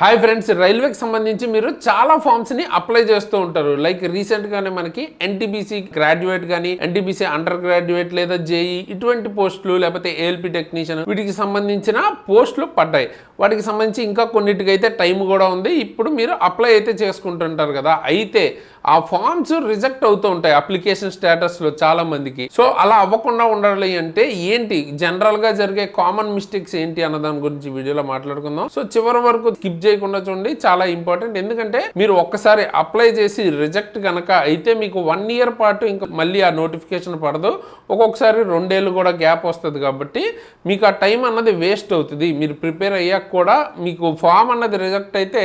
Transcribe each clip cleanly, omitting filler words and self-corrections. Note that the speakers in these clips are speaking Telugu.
హాయ్ ఫ్రెండ్స్, రైల్వేకి సంబంధించి మీరు చాలా ఫామ్స్ ని అప్లై చేస్తూ ఉంటారు. లైక్ రీసెంట్ గానే మనకి ఎన్టీపీసీ గ్రాడ్యుయేట్ కానీ ఎన్టీపీసీ అండర్ గ్రాడ్యుయేట్ లేదా జేఈ ఇటువంటి పోస్టులు లేకపోతే ఏఎల్పీ టెక్నీషియన్ వీటికి సంబంధించిన పోస్టులు పడ్డాయి. వాటికి సంబంధించి ఇంకా కొన్నిటికైతే టైం కూడా ఉంది. ఇప్పుడు మీరు అప్లై అయితే చేసుకుంటుంటారు కదా, అయితే ఆ ఫామ్స్ రిజెక్ట్ అవుతూ ఉంటాయి అప్లికేషన్ స్టేటస్లో చాలా మందికి. సో అలా అవ్వకుండా ఉండాలి అంటే ఏంటి జనరల్గా జరిగే కామన్ మిస్టేక్స్ ఏంటి అన్న దాని గురించి వీడియోలో మాట్లాడుకుందాం. సో చివరి వరకు స్కిప్ చేయకుండా చూడండి, చాలా ఇంపార్టెంట్. ఎందుకంటే మీరు ఒక్కసారి అప్లై చేసి రిజెక్ట్ కనుక అయితే మీకు 1 year పాటు ఇంకా మళ్ళీ ఆ నోటిఫికేషన్ పడదు. ఒక్కొక్కసారి 2 ఏళ్ళు కూడా గ్యాప్ వస్తుంది. కాబట్టి మీకు ఆ టైం అన్నది వేస్ట్ అవుతుంది. మీరు ప్రిపేర్ అయ్యాక కూడా మీకు ఫామ్ అన్నది రిజెక్ట్ అయితే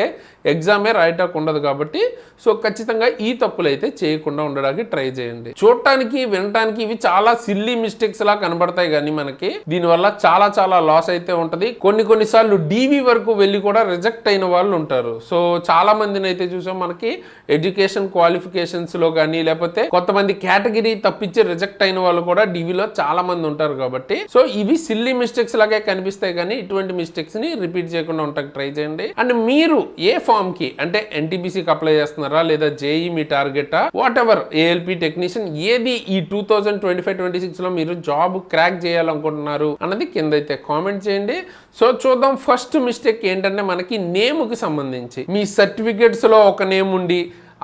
ఎగ్జామే రాయటానికి ఉండదు. కాబట్టి సో ఖచ్చితంగా ఈ తప్పులు అయితే చేయకుండా ఉండడానికి ట్రై చేయండి. చూడటానికి వినటానికి ఇవి చాలా సిల్లీ మిస్టేక్స్ లా కనబడతాయి, కానీ మనకి దీనివల్ల చాలా లాస్ అయితే ఉంటుంది. కొన్నిసార్లు డీవీ వరకు వెళ్ళి కూడా రిజెక్ట్ అయిన వాళ్ళు ఉంటారు. సో చాలా మందిని అయితే చూసాం మనకి ఎడ్యుకేషన్ క్వాలిఫికేషన్స్ లో కానీ లేకపోతే కొంతమంది కేటగిరీ తప్పించి రిజెక్ట్ అయిన వాళ్ళు కూడా డీవీలో చాలా మంది ఉంటారు. కాబట్టి సో ఇవి సిల్లీ మిస్టేక్స్ లాగే కనిపిస్తాయి, కానీ ఇటువంటి మిస్టేక్స్ ని రిపీట్ చేయకుండా ఉండడానికి ట్రై చేయండి. అండ్ మీరు ఏ ఫామ్ కి అంటే ఎన్టీపీసీకి అప్లై చేస్తున్నారా లేదా జేఈ మీ టార్గెటా, వాట్ ఎవర్ ఏఎల్పీ టెక్నీషియన్ ఏది ఈ 2025-26 లో మీరు జాబ్ క్రాక్ చేయాలనుకుంటున్నారు అన్నది కింద అయితే కామెంట్ చేయండి. సో చూద్దాం. ఫస్ట్ మిస్టేక్ ఏంటంటే మనకి నేమ్కి సంబంధించి మీ సర్టిఫికేట్స్ లో ఒక నేమ్ ఉండి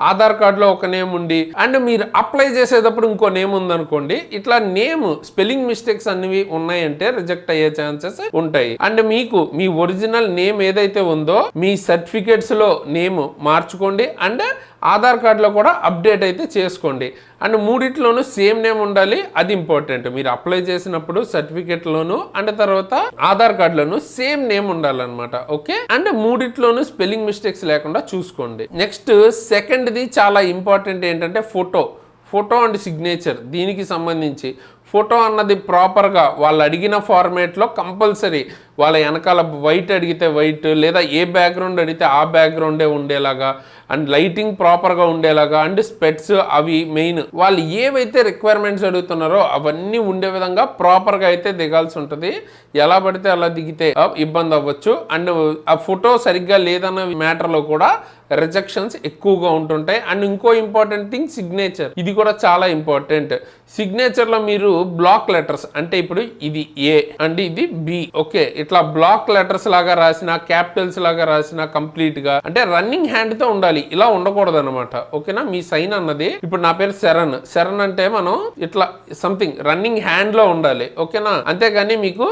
ఆధార్ కార్డులో ఒక నేమ్ ఉండి అండ్ మీరు అప్లై చేసేటప్పుడు ఇంకో నేమ్ ఉందనుకోండి, ఇట్లా నేమ్ స్పెల్లింగ్ మిస్టేక్స్ అన్ని ఉన్నాయంటే రిజెక్ట్ అయ్యే ఛాన్సెస్ ఉంటాయి. అండ్ మీకు మీ ఒరిజినల్ నేమ్ ఏదైతే ఉందో మీ సర్టిఫికేట్స్ లో నేమ్ మార్చుకోండి అండ్ ఆధార్ కార్డులో కూడా అప్డేట్ అయితే చేసుకోండి. అండ్ మూడిట్లోనూ సేమ్ నేమ్ ఉండాలి, అది ఇంపార్టెంట్. మీరు అప్లై చేసినప్పుడు సర్టిఫికేట్లోను అండ్ తర్వాత ఆధార్ కార్డులోను సేమ్ నేమ్ ఉండాలన్నమాట. ఓకే, అండ్ మూడిట్లోనూ స్పెల్లింగ్ మిస్టేక్స్ లేకుండా చూసుకోండి. నెక్స్ట్ సెకండ్ది చాలా ఇంపార్టెంట్ ఏంటంటే ఫోటో అండ్ సిగ్నేచర్. దీనికి సంబంధించి ఫోటో అన్నది ప్రాపర్గా వాళ్ళు అడిగిన ఫార్మేట్లో కంపల్సరీ వాళ్ళ వెనకాల వైట్ అడిగితే వైట్ లేదా ఏ బ్యాక్గ్రౌండ్ అడిగితే ఆ బ్యాక్గ్రౌండే ఉండేలాగా అండ్ లైటింగ్ ప్రాపర్గా ఉండేలాగా అండ్ స్పెట్స్ అవి మెయిన్ వాళ్ళు ఏవైతే రిక్వైర్మెంట్స్ అడుగుతున్నారో అవన్నీ ఉండే విధంగా ప్రాపర్గా అయితే దిగాల్సి ఉంటుంది. ఎలా పడితే అలా దిగితే ఇబ్బంది అవ్వచ్చు. అండ్ ఆ ఫోటో సరిగ్గా లేదన్న మ్యాటర్లో కూడా రిజెక్షన్స్ ఎక్కువగా ఉంటుంటాయి. అండ్ ఇంకో ఇంపార్టెంట్ థింగ్ సిగ్నేచర్, ఇది కూడా చాలా ఇంపార్టెంట్. సిగ్నేచర్లో మీరు బ్లాక్ లెటర్స్ అంటే ఇప్పుడు ఇది ఏ అండ్ ఇది బి, ఓకే, ఇట్లా బ్లాక్ లెటర్స్ లాగా రాసిన క్యాపిటల్స్ లాగా రాసిన కంప్లీట్ గా అంటే రన్నింగ్ హ్యాండ్ తో ఉండాలి, ఇలా ఉండకూడదు అనమాట. ఓకేనా, మీ సైన్ అన్నది ఇప్పుడు నా పేరు శరణ్ అంటే మనం ఇట్లా సంథింగ్ రన్నింగ్ హ్యాండ్ లో ఉండాలి. ఓకేనా, అంతేగాని మీకు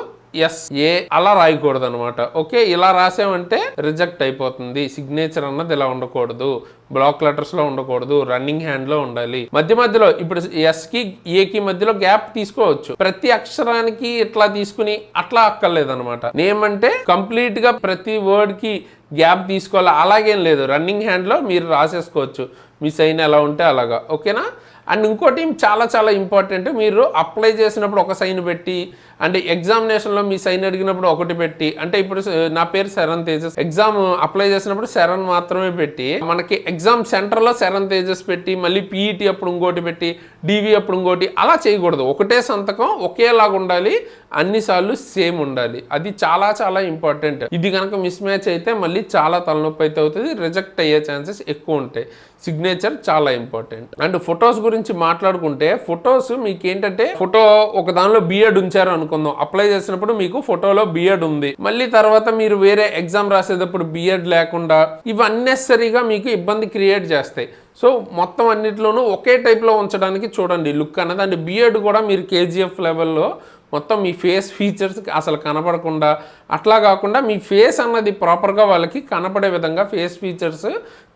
ఏ అలా రాయకూడదు అనమాట. ఓకే, ఇలా రాసామంటే రిజెక్ట్ అయిపోతుంది. సిగ్నేచర్ అన్నది ఇలా ఉండకూడదు, బ్లాక్ లెటర్స్ లో ఉండకూడదు, రన్నింగ్ హ్యాండ్ లో ఉండాలి. మధ్యలో ఇప్పుడు ఎస్ కి ఏ కి మధ్యలో గ్యాప్ తీసుకోవచ్చు. ప్రతి అక్షరానికి ఇట్లా తీసుకుని అట్లా అక్కర్లేదు అనమాట. నేమ్ అంటే కంప్లీట్ గా ప్రతి వర్డ్ కి గ్యాప్ తీసుకోవాలి, అలాగేం లేదు. రన్నింగ్ హ్యాండ్ లో మీరు రాసేసుకోవచ్చు మీ సైన్ ఎలా ఉంటే అలాగా. ఓకేనా, అండ్ ఇంకోటి చాలా ఇంపార్టెంట్, మీరు అప్లై చేసినప్పుడు ఒక సైన్ పెట్టి అంటే ఎగ్జామినేషన్లో మీ సైన్ అడిగినప్పుడు ఒకటి పెట్టి, అంటే ఇప్పుడు నా పేరు శరణ్ తేజస్, ఎగ్జామ్ అప్లై చేసినప్పుడు శరణ్ మాత్రమే పెట్టి మనకి ఎగ్జామ్ సెంటర్లో శరణ్ తేజస్ పెట్టి మళ్ళీ పీఈటీ అప్పుడు ఇంకోటి పెట్టి డీవీ అప్పుడు ఇంకోటి అలా చేయకూడదు. ఒకటే సంతకం ఒకేలాగా ఉండాలి, అన్నిసార్లు సేమ్ ఉండాలి. అది చాలా ఇంపార్టెంట్. ఇది కనుక మిస్ మ్యాచ్ అయితే మళ్ళీ చాలా తలనొప్పి అయితే అవుతుంది, రిజెక్ట్ అయ్యే ఛాన్సెస్ ఎక్కువ ఉంటాయి. సిగ్నేచర్ చాలా ఇంపార్టెంట్. అండ్ ఫొటోస్ గురించి మాట్లాడుకుంటే ఫొటోస్ మీకు ఏంటంటే ఫోటో ఒక దానిలో బిఎడ్ ఉంచారు అనుకుందాం, అప్లై చేసినప్పుడు మీకు ఫోటోలో బిఎడ్ ఉంది, మళ్ళీ తర్వాత మీరు వేరే ఎగ్జామ్ రాసేటప్పుడు బిఎడ్ లేకుండా ఇవి అన్నెసరీగా మీకు ఇబ్బంది క్రియేట్ చేస్తాయి. సో మొత్తం అన్నిటిలోనూ ఒకే టైప్లో ఉంచడానికి చూడండి లుక్ అన్నది. అండ్ బిఎడ్ కూడా మీరు కేజీఎఫ్ లెవెల్లో మొత్తం మీ ఫేస్ ఫీచర్స్ అసలు కనపడకుండా అట్లా కాకుండా మీ ఫేస్ అన్నది ప్రాపర్గా వాళ్ళకి కనపడే విధంగా ఫేస్ ఫీచర్స్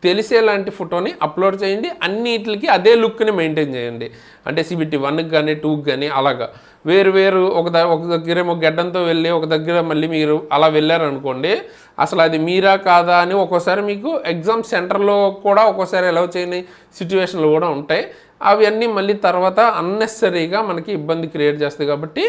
తెలిసేలాంటి ఫోటోని అప్లోడ్ చేయండి. అన్నిటికి అదే లుక్ని మెయింటైన్ చేయండి. అంటే CBT 1కి కానీ 2కి కానీ అలాగా వేరు ఒక దగ్గరేమో గడ్డంతో వెళ్ళి ఒక దగ్గర మళ్ళీ మీరు అలా వెళ్ళారనుకోండి, అసలు అది మీరా కాదా అని ఒక్కోసారి మీకు ఎగ్జామ్ సెంటర్లో కూడా ఒక్కోసారి అలౌ చేయని సిచ్యువేషన్లు కూడా ఉంటాయి. అవన్నీ మళ్ళీ తర్వాత అన్నెసరీగా మనకి ఇబ్బంది క్రియేట్ చేస్తాయి. కాబట్టి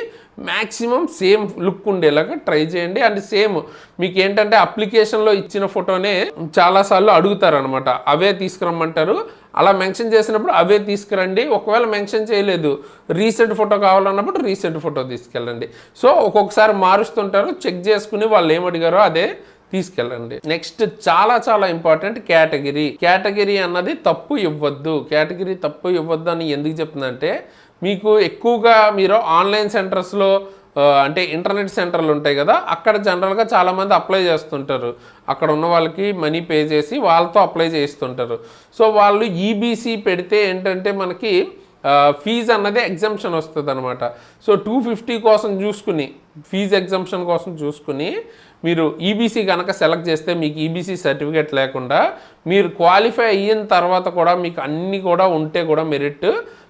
మ్యాక్సిమం సేమ్ లుక్ ఉండేలాగా ట్రై చేయండి. అండ్ సేమ్ మీకు ఏంటంటే అప్లికేషన్లో ఇచ్చిన ఫోటోనే చాలాసార్లు అడుగుతారనమాట, అవే తీసుకురమ్మంటారు. అలా మెన్షన్ చేసినప్పుడు అవే తీసుకురండి. ఒకవేళ మెన్షన్ చేయలేదు రీసెంట్ ఫోటో కావాలన్నప్పుడు రీసెంట్ ఫోటో తీసుకెళ్ళండి. సో ఒక్కొక్కసారి మారుస్తుంటారు, చెక్ చేసుకుని వాళ్ళు ఏమడిగారో అదే తీసుకెళ్ళండి. నెక్స్ట్ చాలా చాలా ఇంపార్టెంట్ కేటగిరీ అన్నది తప్పు ఇవ్వద్దు. కేటగిరీ తప్పు ఇవ్వద్దు అని ఎందుకు చెప్తుందంటే, మీకు ఎక్కువగా మీరు ఆన్లైన్ సెంటర్స్లో అంటే ఇంటర్నెట్ సెంటర్లు ఉంటాయి కదా, అక్కడ జనరల్గా చాలామంది అప్లై చేస్తుంటారు. అక్కడ ఉన్న వాళ్ళకి మనీ పే చేసి వాళ్ళతో అప్లై చేస్తుంటారు. సో వాళ్ళు ఈబీసీ పెడితే ఏంటంటే మనకి ఫీజు అన్నది ఎగ్జంప్షన్ వస్తుంది అనమాట. సో 250 కోసం చూసుకుని, ఫీజు ఎగ్జంప్షన్ కోసం చూసుకుని మీరు ఈబీసీ కనుక సెలెక్ట్ చేస్తే మీకు ఈబీసీ సర్టిఫికేట్ లేకుండా మీరు క్వాలిఫై అయిన తర్వాత కూడా మీకు అన్నీ కూడా ఉంటే కూడా మెరిట్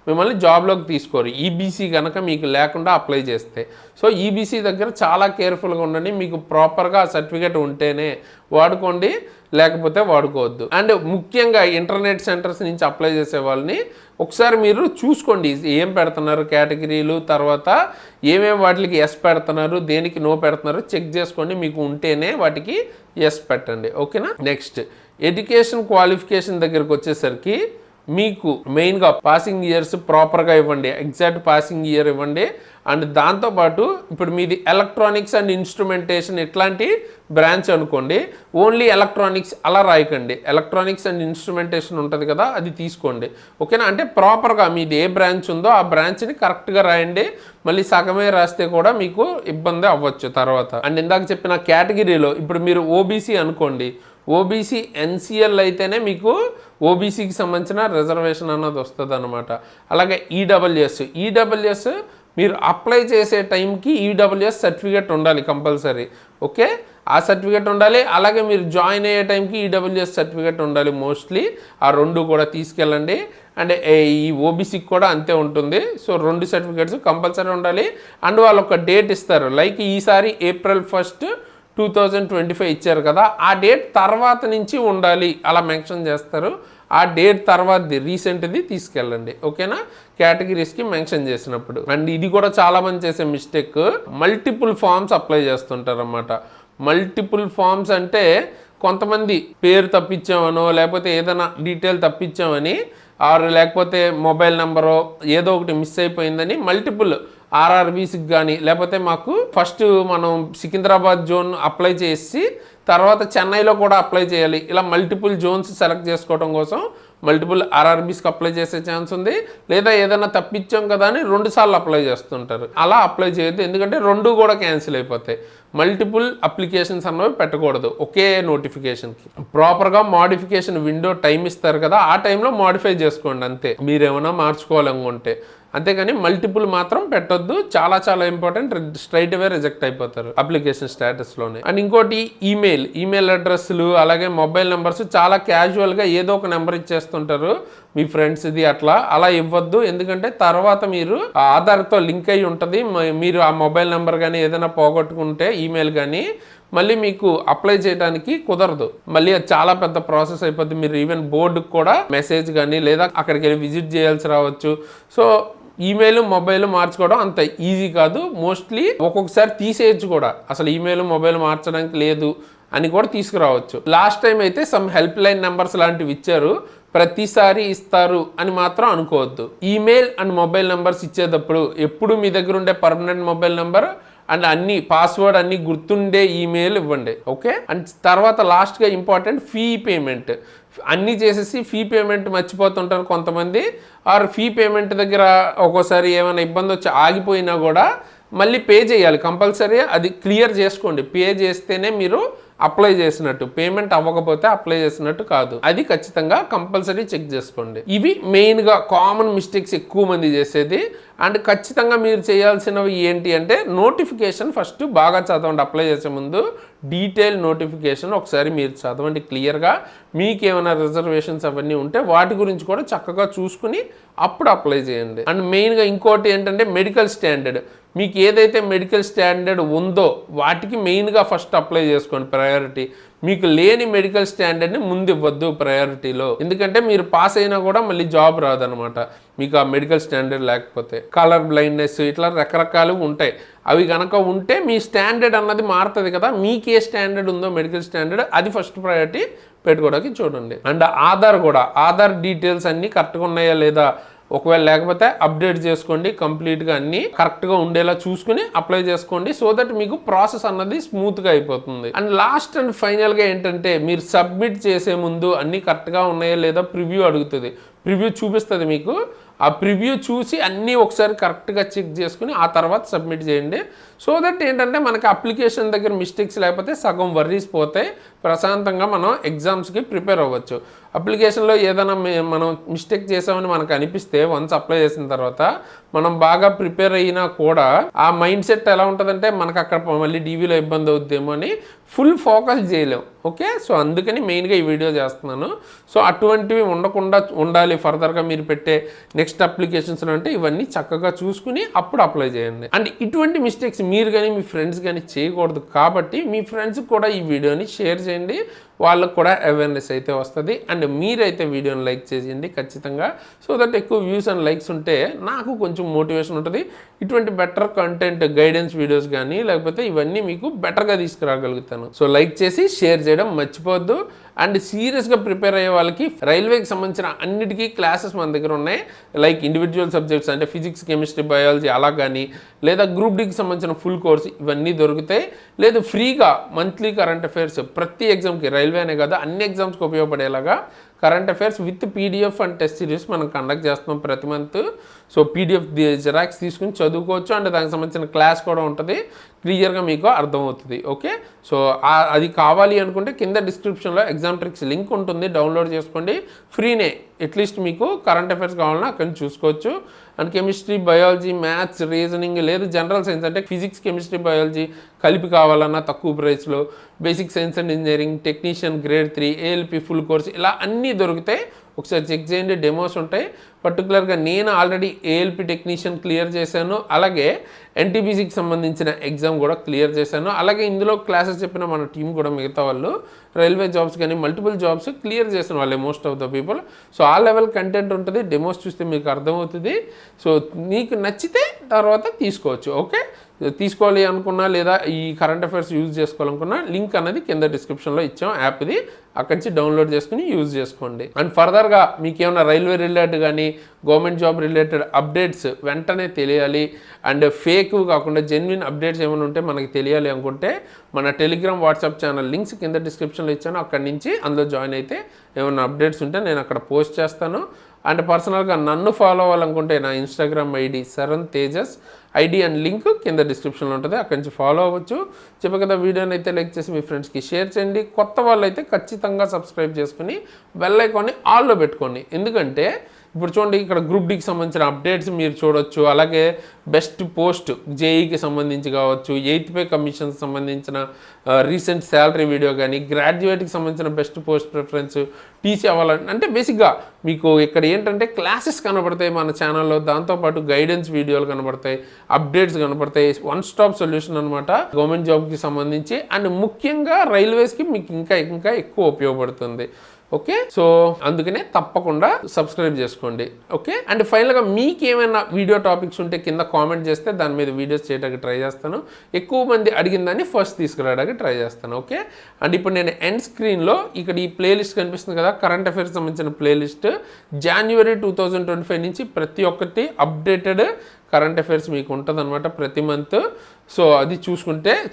మిమ్మల్ని జాబ్లోకి తీసుకోరు, ఈబీసీ కనుక మీకు లేకుండా అప్లై చేస్తే. సో ఈబీసీ దగ్గర చాలా కేర్ఫుల్గా ఉండండి. మీకు ప్రాపర్గా సర్టిఫికేట్ ఉంటేనే వాడుకోండి, లేకపోతే వాడుకోవద్దు. అండ్ ముఖ్యంగా ఇంటర్నెట్ సెంటర్స్ నుంచి అప్లై చేసే వాళ్ళని ఒకసారి మీరు చూసుకోండి, ఏం పెడుతున్నారు కేటగిరీలు, తర్వాత ఏమేమి వాటికి ఎస్ పెడుతున్నారు, దేనికి నో పెడుతున్నారు చెక్ చేసుకోండి. మీకు ఉంటేనే వాటికి ఎస్ పెట్టండి, ఓకేనా. నెక్స్ట్ ఎడ్యుకేషన్ క్వాలిఫికేషన్ దగ్గరకు వచ్చేసరికి మీకు మెయిన్గా పాసింగ్ ఇయర్స్ ప్రాపర్గా ఇవ్వండి, ఎగ్జాక్ట్ పాసింగ్ ఇయర్ ఇవ్వండి. అండ్ దాంతోపాటు ఇప్పుడు మీది ఎలక్ట్రానిక్స్ అండ్ ఇన్స్ట్రుమెంటేషన్ ఇట్లాంటి బ్రాంచ్ అనుకోండి, ఓన్లీ ఎలక్ట్రానిక్స్ అలా రాయకండి, ఎలక్ట్రానిక్స్ అండ్ ఇన్స్ట్రుమెంటేషన్ ఉంటుంది కదా అది తీసుకోండి, ఓకేనా. అంటే ప్రాపర్గా మీది ఏ బ్రాంచ్ ఉందో ఆ బ్రాంచ్ని కరెక్ట్గా రాయండి. మళ్ళీ సగమే రాస్తే కూడా మీకు ఇబ్బంది అవ్వచ్చు తర్వాత. అండ్ ఇందాక చెప్పిన కేటగిరీలో ఇప్పుడు మీరు ఓబీసీ అనుకోండి, ఓబీసీ ఎన్సిఎల్ అయితేనే మీకు ఓబీసీకి సంబంధించిన రిజర్వేషన్ అన్నది వస్తుంది అనమాట. అలాగే ఈడబ్ల్యూఎస్ మీరు అప్లై చేసే టైంకి ఈడబ్ల్యూఎస్ సర్టిఫికేట్ ఉండాలి కంపల్సరీ, ఓకే. ఆ సర్టిఫికేట్ ఉండాలి. అలాగే మీరు జాయిన్ అయ్యే టైంకి ఈడబ్ల్యూఎస్ సర్టిఫికేట్ ఉండాలి. మోస్ట్లీ ఆ రెండు కూడా తీసుకెళ్ళండి. అండ్ ఈ ఓబీసీకి కూడా అంతే ఉంటుంది. సో 2 సర్టిఫికేట్స్ కంపల్సరీ ఉండాలి. అండ్ వాళ్ళు ఒక డేట్ ఇస్తారు, లైక్ ఈసారి April 1, 2025 ఇచ్చారు కదా, ఆ డేట్ తర్వాత నుంచి ఉండాలి అలా మెన్షన్ చేస్తారు. ఆ డేట్ తర్వాత రీసెంట్ది తీసుకెళ్ళండి, ఓకేనా, కేటగిరీస్కి మెన్షన్ చేసినప్పుడు. అండ్ ఇది కూడా చాలామంది చేసే మిస్టేక్, మల్టిపుల్ ఫామ్స్ అప్లై చేస్తుంటారు అన్నమాట. మల్టిపుల్ ఫామ్స్ అంటే కొంతమంది పేరు తప్పించామనో లేకపోతే ఏదైనా డీటెయిల్ తప్పించామని, ఆరు లేకపోతే మొబైల్ నెంబరో ఏదో ఒకటి మిస్ అయిపోయిందని మల్టిపుల్ ఆర్ఆర్బీస్కి కానీ, లేకపోతే మాకు ఫస్ట్ మనం సికింద్రాబాద్ జోన్ అప్లై చేసి తర్వాత చెన్నైలో కూడా అప్లై చేయాలి, ఇలా మల్టిపుల్ జోన్స్ సెలెక్ట్ చేసుకోవడం కోసం మల్టిపుల్ ఆర్ఆర్బీస్కి అప్లై చేసే ఛాన్స్ ఉంది. లేదా ఏదైనా తప్పించాం కదా అని 2 సార్లు అప్లై చేస్తుంటారు, అలా అప్లై చేయొద్దు. ఎందుకంటే 2 కూడా క్యాన్సిల్ అయిపోతాయి. మల్టిపుల్ అప్లికేషన్స్ అన్నవి పెట్టకూడదు ఒకే నోటిఫికేషన్కి. ప్రాపర్గా మోడిఫికేషన్ విండో టైం ఇస్తారు కదా, ఆ టైంలో మోడిఫై చేసుకోండి అంతే, మీరేమైనా మార్చుకోవాలనుకుంటే. అంతేగాని మల్టిపుల్ మాత్రం పెట్టొద్దు, చాలా చాలా ఇంపార్టెంట్. స్ట్రైట్ అవే రిజెక్ట్ అయిపోతారు అప్లికేషన్ స్టేటస్లోనే. అండ్ ఇంకోటి ఈమెయిల్ అడ్రస్లు అలాగే మొబైల్ నెంబర్స్ చాలా క్యాజువల్గా ఏదో ఒక నెంబర్ ఇచ్చేస్తుంటారు మీ ఫ్రెండ్స్ది, అలా ఇవ్వద్దు. ఎందుకంటే తర్వాత మీరు ఆధార్తో లింక్ అయి ఉంటుంది, మీరు ఆ మొబైల్ నెంబర్ కానీ ఏదైనా పోగొట్టుకుంటే ఈమెయిల్ కానీ మళ్ళీ మీకు అప్లై చేయడానికి కుదరదు. మళ్ళీ అది చాలా పెద్ద ప్రాసెస్ అయిపోద్ది. మీరు ఈవెన్ బోర్డుకి కూడా మెసేజ్ కానీ లేదా అక్కడికి వెళ్ళి విజిట్ చేయాల్సి రావచ్చు. సో ఈమెయిల్ మొబైల్ మార్చుకోవడం అంత ఈజీ కాదు. మోస్ట్లీ ఒక్కొక్కసారి తీసేయచ్చు కూడా, అసలు ఈమెయిల్ మొబైల్ మార్చడానికి లేదు అని కూడా తీసుకురావచ్చు. లాస్ట్ టైం అయితే సమ్ హెల్ప్ లైన్ నెంబర్స్ లాంటివి ఇచ్చారు, ప్రతిసారి ఇస్తారు అని మాత్రం అనుకోవద్దు. ఈమెయిల్ అండ్ మొబైల్ నెంబర్స్ ఇచ్చేటప్పుడు ఎప్పుడు మీ దగ్గర ఉండే పర్మనెంట్ మొబైల్ నెంబర్ అండ్ అన్ని పాస్వర్డ్ అన్ని గుర్తుండే ఈమెయిల్ ఇవ్వండి, ఓకే. అండ్ తర్వాత లాస్ట్గా ఇంపార్టెంట్ ఫీ పేమెంట్. అన్నీ చేసేసి ఫీ పేమెంట్ మర్చిపోతుంటారు కొంతమంది, ఆర్ ఫీ పేమెంట్ దగ్గర ఒక్కోసారి ఏమైనా ఇబ్బంది వచ్చి ఆగిపోయినా కూడా మళ్ళీ పే చేయాలి కంపల్సరీ. అది క్లియర్ చేసుకోండి, పే చేస్తేనే మీరు అప్లై చేసినట్టు, పేమెంట్ అవ్వకపోతే అప్లై చేసినట్టు కాదు. అది ఖచ్చితంగా కంపల్సరీ చెక్ చేసుకోండి. ఇవి మెయిన్గా కామన్ మిస్టేక్స్ ఎక్కువ మంది చేసేది. అండ్ ఖచ్చితంగా మీరు చేయాల్సినవి ఏంటి అంటే నోటిఫికేషన్ ఫస్ట్ బాగా చదవండి. అప్లై చేసే ముందు డీటెయిల్ నోటిఫికేషన్ ఒకసారి మీరు చదవండి క్లియర్గా. మీకు ఏమైనా రిజర్వేషన్స్ అవన్నీ ఉంటే వాటి గురించి కూడా చక్కగా చూసుకుని అప్పుడు అప్లై చేయండి. అండ్ మెయిన్గా ఇంకోటి ఏంటంటే మెడికల్ స్టాండర్డ్. మీకు ఏదైతే మెడికల్ స్టాండర్డ్ ఉందో వాటికి మెయిన్గా ఫస్ట్ అప్లై చేసుకోండి ప్రయారిటీ. మీకు లేని మెడికల్ స్టాండర్డ్ని ముందు ఇవ్వద్దు ప్రయారిటీలో, ఎందుకంటే మీరు పాస్ అయినా కూడా మళ్ళీ జాబ్ రాదనమాట మీకు ఆ మెడికల్ స్టాండర్డ్ లేకపోతే. కలర్ బ్లైండ్నెస్ ఇట్లా రకరకాలు ఉంటాయి, అవి కనుక ఉంటే మీ స్టాండర్డ్ అన్నది మారుతుంది కదా. మీకు ఏ స్టాండర్డ్ ఉందో మెడికల్ స్టాండర్డ్ అది ఫస్ట్ ప్రయారిటీ పెట్టుకోవడానికి చూడండి. అండ్ ఆధార్ కూడా, ఆధార్ డీటెయిల్స్ అన్నీ కరెక్ట్గా ఉన్నాయా లేదా ఒకవేళ లేకపోతే అప్డేట్ చేసుకోండి, కంప్లీట్గా అన్ని కరెక్ట్గా ఉండేలా చూసుకుని అప్లై చేసుకోండి. సో దట్ మీకు ప్రాసెస్ అన్నది స్మూత్గా అయిపోతుంది. అండ్ లాస్ట్ అండ్ ఫైనల్గా ఏంటంటే మీరు సబ్మిట్ చేసే ముందు అన్నీ కరెక్ట్గా ఉన్నాయా లేదా ప్రివ్యూ అడుగుతుంది. ప్రివ్యూ చూపిస్తుంది మీకు. ఆ ప్రివ్యూ చూసి అన్నీ ఒకసారి కరెక్ట్గా చెక్ చేసుకుని ఆ తర్వాత సబ్మిట్ చేయండి. సో దట్ ఏంటంటే మనకి అప్లికేషన్ దగ్గర మిస్టేక్స్ లేకపోతే సగం వర్రీస్ పోతే ప్రశాంతంగా మనం ఎగ్జామ్స్కి ప్రిపేర్ అవ్వచ్చు. అప్లికేషన్లో ఏదైనా మనం మిస్టేక్ చేసామని మనకు అనిపిస్తే వన్స్ అప్లై చేసిన తర్వాత మనం బాగా ప్రిపేర్ అయినా కూడా ఆ మైండ్ సెట్ ఎలా ఉంటుందంటే మనకు అక్కడ మళ్ళీ డీవీలో ఇబ్బంది అవుద్దేమో అని ఫుల్ ఫోకస్ చేయలేం. ఓకే, సో అందుకని మెయిన్గా ఈ వీడియో చేస్తున్నాను. సో అటువంటివి ఉండకుండా ఉండాలి ఫర్దర్గా మీరు పెట్టే నెక్స్ట్ అప్లికేషన్స్లో అంటే ఇవన్నీ చక్కగా చూసుకుని అప్పుడు అప్లై చేయండి. అండ్ ఇటువంటి మిస్టేక్స్ మీరు కానీ మీ ఫ్రెండ్స్ కానీ చేయకూడదు కాబట్టి మీ ఫ్రెండ్స్కి కూడా ఈ వీడియోని షేర్ చేయండి. వాళ్ళకు కూడా అవేర్నెస్ అయితే వస్తుంది. అండ్ మీరైతే వీడియోని లైక్ చేయండి ఖచ్చితంగా. సో దట్ ఎక్కువ వ్యూస్ అండ్ లైక్స్ ఉంటే నాకు కొంచెం మోటివేషన్ ఉంటుంది. ఇటువంటి బెటర్ కంటెంట్ గైడెన్స్ వీడియోస్ కానీ లేకపోతే ఇవన్నీ మీకు బెటర్గా తీసుకురాగలుగుతాను. సో లైక్ చేసి షేర్ చేయడం మర్చిపోవద్దు. అండ్ సీరియస్గా ప్రిపేర్ అయ్యే వాళ్ళకి రైల్వేకి సంబంధించిన అన్నిటికీ క్లాసెస్ మన దగ్గర ఉన్నాయి. లైక్ ఇండివిజువల్ సబ్జెక్ట్స్ అంటే ఫిజిక్స్, కెమిస్ట్రీ, బయాలజీ అలా కానీ లేదా గ్రూప్ డీకి సంబంధించిన ఫుల్ కోర్స్ ఇవన్నీ దొరుకుతాయి. లేదు ఫ్రీగా మంత్లీ కరెంట్ అఫైర్స్ ప్రతి ఎగ్జామ్కి, రైల్వే అనే కాదు అన్ని ఎగ్జామ్స్కి ఉపయోగపడేలాగా current affairs with PDF and test series మనం కండక్ట్ చేస్తున్నాం ప్రతి మంత్. సో పీడిఎఫ్ జెరాక్స్ తీసుకుని చదువుకోవచ్చు. అండ్ దానికి సంబంధించిన క్లాస్ కూడా ఉంటుంది, క్లియర్గా మీకు అర్థమవుతుంది. ఓకే, సో అది కావాలి అనుకుంటే కింద డిస్క్రిప్షన్లో ఎగ్జామ్ ట్రిక్స్ లింక్ ఉంటుంది, డౌన్లోడ్ చేసుకోండి. ఫ్రీనే. అట్లీస్ట్ మీకు కరెంట్ అఫైర్స్ కావాలన్నా అక్కడ నుంచి చూసుకోవచ్చు. And chemistry, biology, maths, reasoning లేదు జనరల్ సైన్స్ అంటే ఫిజిక్స్, కెమిస్ట్రీ, బయాలజీ కలిపి కావాలన్నా తక్కువ ప్రైస్లో, basic science and engineering, technician grade 3, ALP full course ఇలా అన్నీ దొరుకుతాయి. ఒకసారి చెక్ చేయండి, డెమోస్ ఉంటాయి. పర్టికులర్గా నేను ఆల్రెడీ ఏఎల్పి టెక్నీషియన్ క్లియర్ చేశాను, అలాగే ఎన్టీపీసీకి సంబంధించిన ఎగ్జామ్ కూడా క్లియర్ చేశాను. అలాగే ఇందులో క్లాసెస్ చెప్పిన మన టీం కూడా మిగతా వాళ్ళు రైల్వే జాబ్స్ కానీ మల్టిపుల్ జాబ్స్ క్లియర్ చేసిన వాళ్ళే most of the people. So ఆ లెవెల్ కంటెంట్ ఉంటుంది, డెమోస్ చూస్తే మీకు అర్థమవుతుంది. సో మీకు నచ్చితే తర్వాత తీసుకోవచ్చు. ఓకే, తీసుకోవాలి అనుకున్నా లేదా ఈ కరెంట్ అఫైర్స్ యూజ్ చేసుకోవాలనుకున్నా లింక్ అనేది కింద డిస్క్రిప్షన్లో ఇచ్చాం యాప్ది, అక్కడి నుంచి డౌన్లోడ్ చేసుకుని యూజ్ చేసుకోండి. అండ్ ఫర్దర్గా మీకు ఏమైనా రైల్వే రిలేటెడ్ కానీ గవర్నమెంట్ జాబ్ రిలేటెడ్ అప్డేట్స్ వెంటనే తెలియాలి అండ్ ఫేక్ కాకుండా జెన్యున్ అప్డేట్స్ ఏమైనా ఉంటే మనకి తెలియాలి అనుకుంటే మన టెలిగ్రామ్, వాట్సాప్ ఛానల్ లింక్స్ కింద డిస్క్రిప్షన్లో ఇచ్చాను. అక్కడి నుంచి అందులో జాయిన్ అయితే ఏమైనా అప్డేట్స్ ఉంటే నేను అక్కడ పోస్ట్ చేస్తాను. అండ్ పర్సనల్గా నన్ను ఫాలో అవ్వాలనుకుంటే నా Instagram ID Sharan Tejas ID and link కింద డిస్క్రిప్షన్లో ఉంటుంది, అక్కడి నుంచి ఫాలో అవ్వచ్చు. చెప్పే కదా వీడియోని అయితే లైక్ చేసి మీ ఫ్రెండ్స్కి షేర్ చేయండి. కొత్త వాళ్ళు అయితే ఖచ్చితంగా సబ్స్క్రైబ్ చేసుకుని బెల్ ఐకాన్ని ఆల్లో పెట్టుకోండి. ఎందుకంటే ఇప్పుడు చూడండి ఇక్కడ గ్రూప్ డీకి సంబంధించిన అప్డేట్స్ మీరు చూడొచ్చు. అలాగే బెస్ట్ పోస్ట్ జేఈకి సంబంధించి కావచ్చు, 8th పే కమిషన్కి సంబంధించిన రీసెంట్ శాలరీ వీడియో కానీ, గ్రాడ్యుయేట్కి సంబంధించిన బెస్ట్ పోస్ట్ ప్రిఫరెన్స్, టీసీ అవ్వాలని అంటే బేసిక్గా మీకు ఇక్కడ ఏంటంటే క్లాసెస్ కనబడతాయి మన ఛానల్లో, దాంతోపాటు గైడెన్స్ వీడియోలు కనబడతాయి, అప్డేట్స్ కనబడతాయి. వన్ స్టాప్ సొల్యూషన్ అనమాట గవర్నమెంట్ జాబ్కి సంబంధించి. అండ్ ముఖ్యంగా రైల్వేస్కి మీకు ఇంకా ఎక్కువ ఉపయోగపడుతుంది. ఓకే, సో అందుకనే తప్పకుండా సబ్స్క్రైబ్ చేసుకోండి. ఓకే, అండ్ ఫైనల్గా మీకు ఏమైనా వీడియో టాపిక్స్ ఉంటే కింద కామెంట్ చేస్తే దాని మీద వీడియోస్ చేయడానికి ట్రై చేస్తాను. ఎక్కువ మంది అడిగిన దాన్ని ఫస్ట్ తీసుకురావడానికి ట్రై చేస్తాను. ఓకే, అండ్ ఇప్పుడు నేను ఎండ్ స్క్రీన్లో ఇక్కడ ఈ ప్లేలిస్ట్ కనిపిస్తుంది కదా, కరెంట్ అఫైర్స్ సంబంధించిన ప్లేలిస్ట్ January 2025 నుంచి ప్రతి ఒక్కటి అప్డేటెడ్ కరెంట్ అఫైర్స్ మీకు ఉంటుంది అనమాట ప్రతి మంత్. సో అది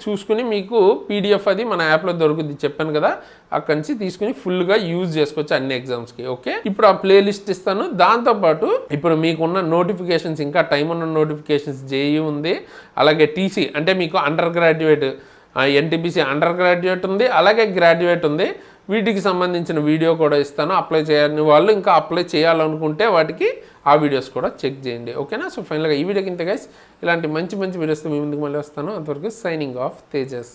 చూసుకుని మీకు పీడిఎఫ్ అది మన యాప్లో దొరుకుతుంది చెప్పాను కదా, అక్కడి నుంచి తీసుకుని ఫుల్గా యూజ్ చేసుకోవచ్చు అన్ని ఎగ్జామ్స్కి. ఓకే, ఇప్పుడు ఆ ప్లేలిస్ట్ ఇస్తాను. దాంతోపాటు ఇప్పుడు మీకున్న నోటిఫికేషన్స్, ఇంకా టైం ఉన్న నోటిఫికేషన్స్ జేఈ ఉంది, అలాగే టీసీ అంటే మీకు under graduate NTPC under graduate ఉంది, అలాగే గ్రాడ్యుయేట్ ఉంది. వీటికి సంబంధించిన వీడియో కూడా ఇస్తాను. అప్లై చేయని వాళ్ళు ఇంకా అప్లై చేయాలనుకుంటే వాటికి ఆ వీడియోస్ కూడా చెక్ చేయండి. ఓకేనా, సో ఫైనల్గా ఈ వీడియోకి ఇంత గైస్, ఇలాంటి మంచి వీడియోస్తో మీ ముందుకు మళ్ళీ వస్తాను. అంతవరకు సైనింగ్ ఆఫ్ తేజస్.